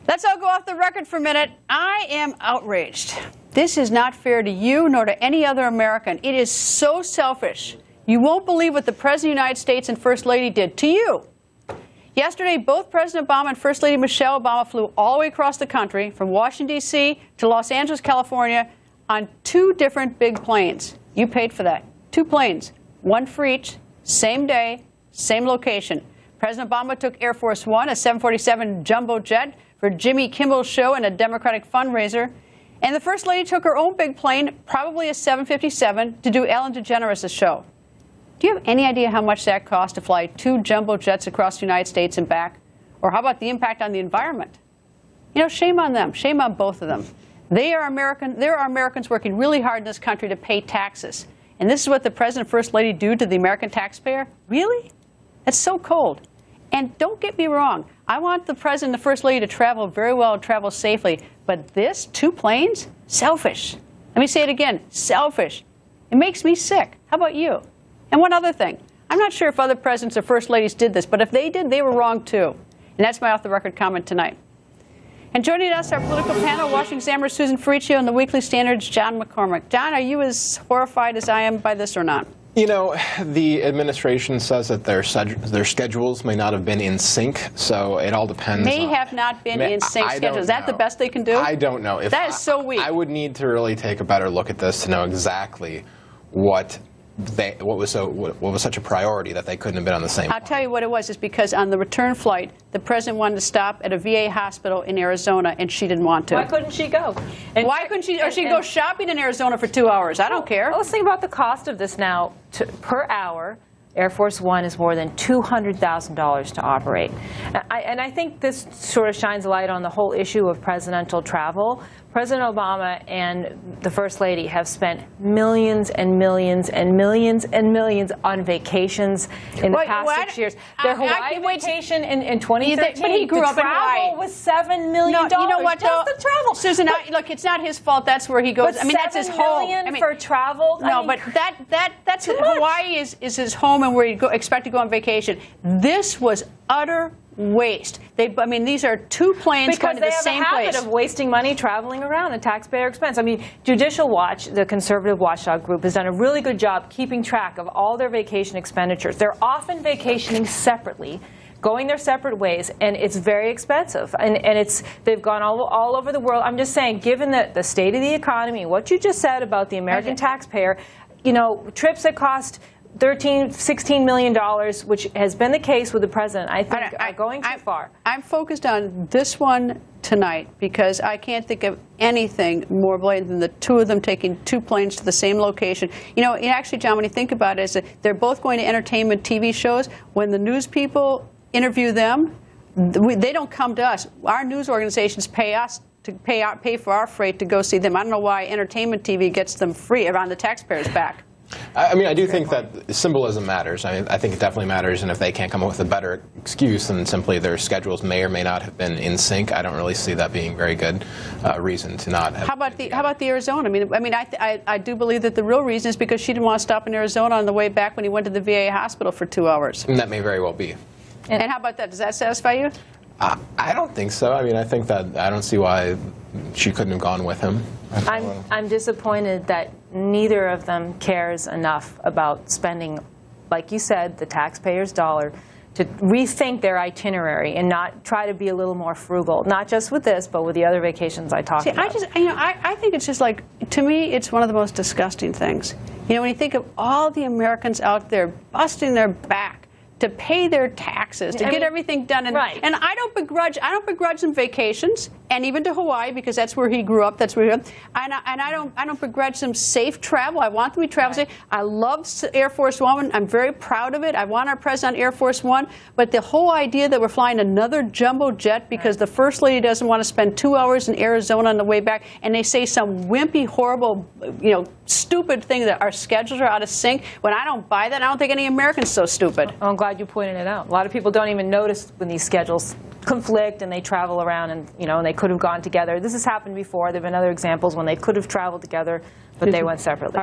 Let's all go off the record for a minute. I am outraged. This is not fair to you nor to any other American. It is so selfish. You won't believe what the President of the United States and First Lady did to you. Yesterday, both President Obama and First Lady Michelle Obama flew all the way across the country from Washington, D.C. to Los Angeles, California on 2 different big planes. You paid for that. 2 planes, 1 for each, same day, same location. President Obama took Air Force One, a 747 jumbo jet, for Jimmy Kimmel's show and a Democratic fundraiser. And the First Lady took her own big plane, probably a 757, to do Ellen DeGeneres' show. Do you have any idea how much that cost to fly 2 jumbo jets across the United States and back? Or how about the impact on the environment? You know, shame on them. Shame on both of them. There are Americans working really hard in this country to pay taxes. And this is what the President and First Lady do to the American taxpayer? Really? That's so cold. And don't get me wrong. I want the President and the First Lady to travel very well and travel safely. But this, 2 planes? Selfish. Let me say it again. Selfish. It makes me sick. How about you? And one other thing. I'm not sure if other presidents or first ladies did this, but if they did, they were wrong too. And that's my off-the-record comment tonight. And joining us, our political panel, Washington Examiner Susan Ferriccio and the Weekly Standard's John McCormick. John, are you as horrified as I am by this or not? You know, the administration says that their schedules may not have been in sync, so it all depends. May have not been in sync schedules. Is that the best they can do? I don't know. That is so weak. I would need to really take a better look at this to know exactly what was such a priority that they couldn't have been on the same I'll tell you what it was. It's because on the return flight, the President wanted to stop at a VA hospital in Arizona, and she didn't want to. Why couldn't she go? And why couldn't she? Or she'd go shopping in Arizona for 2 hours. I don't care. Let's think about the cost of this now. Per hour, Air Force One is more than $200,000 to operate. And I think this sort of shines a light on the whole issue of presidential travel. President Obama and the First Lady have spent millions and millions and millions and millions on vacations in the past 6 years. Their Hawaii vacation in 2013, but he grew up in Hawaii. Was $7 million. No, you know what, just the travel. Susan, look, it's not his fault. That's where he goes. But I mean, that's his home. $7 million for travel. No, but that's Hawaii is his home and where you expect to go on vacation. This was utter waste. I mean, these are 2 planes going to the same place. Because they have a habit of wasting money traveling around at taxpayer expense. I mean, Judicial Watch, the conservative watchdog group, has done a really good job keeping track of all their vacation expenditures. They're often vacationing separately, going their separate ways, and it's very expensive. And they've gone all over the world. I'm just saying, given the state of the economy, what you just said about the American taxpayer, you know, trips that cost $16 million, which has been the case with the president, I think are going too far. I'm focused on this one tonight because I can't think of anything more blatant than the 2 of them taking 2 planes to the same location. You know, actually, John, when you think about it, is that they're both going to entertainment TV shows. When the news people interview them, they don't come to us. Our news organizations pay us to pay for our freight to go see them. I don't know why entertainment TV gets them free around the taxpayer's back. I mean, I do think that symbolism matters. I mean, I think it definitely matters, and if they can't come up with a better excuse than simply their schedules may or may not have been in sync, I don't really see that being very good reason to not have. How about the Arizona? I do believe that the real reason is because she didn't want to stop in Arizona on the way back when he went to the VA hospital for 2 hours. And that may very well be. And how about that? Does that satisfy you? I don't think so. I mean, I think that I don't see why she couldn't have gone with him. I'm disappointed that neither of them cares enough about spending, like you said, the taxpayer's dollar to rethink their itinerary and not try to be a little more frugal, not just with this, but with the other vacations I talked about. I think it's just like, to me, it's one of the most disgusting things. You know, when you think of all the Americans out there busting their back to pay their taxes, to get everything done. And I don't begrudge them vacations, and even to Hawaii, because that's where he grew up. That's where he grew up. And I don't begrudge them safe travel. I want them to travel safe. I love Air Force One. I'm very proud of it. I want our president on Air Force One. But the whole idea that we're flying another jumbo jet because the First Lady doesn't want to spend 2 hours in Arizona on the way back, and they say some wimpy, horrible, stupid thing that our schedules are out of sync. When I don't buy that, I don't think any American's so stupid. Oh, I'm glad you pointed it out. A lot of people don't even notice when these schedules conflict and they travel around and they could have gone together. This has happened before. There have been other examples when they could have traveled together, but they went separately.